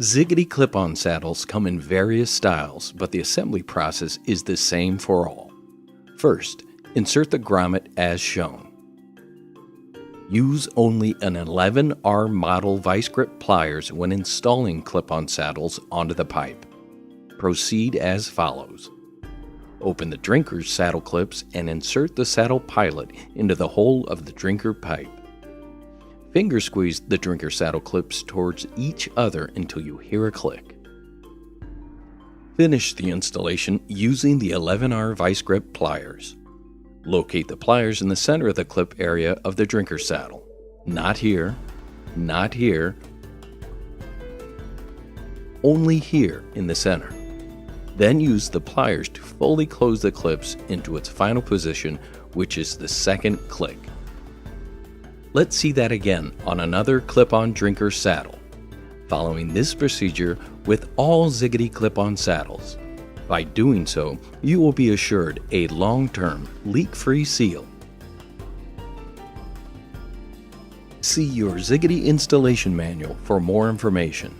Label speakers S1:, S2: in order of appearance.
S1: Ziggity clip-on saddles come in various styles, but the assembly process is the same for all. First, insert the grommet as shown. Use only an 11R model vice grip pliers when installing clip-on saddles onto the pipe. Proceed as follows. Open the drinker's saddle clips and insert the saddle pilot into the hole of the drinker pipe. Finger squeeze the drinker saddle clips towards each other until you hear a click. Finish the installation using the 11R vice grip pliers. Locate the pliers in the center of the clip area of the drinker saddle. Not here, not here, only here in the center. Then use the pliers to fully close the clips into its final position, which is the second click. Let's see that again on another clip-on drinker saddle, following this procedure with all Ziggity clip-on saddles. By doing so, you will be assured a long-term, leak-free seal. See your Ziggity installation manual for more information.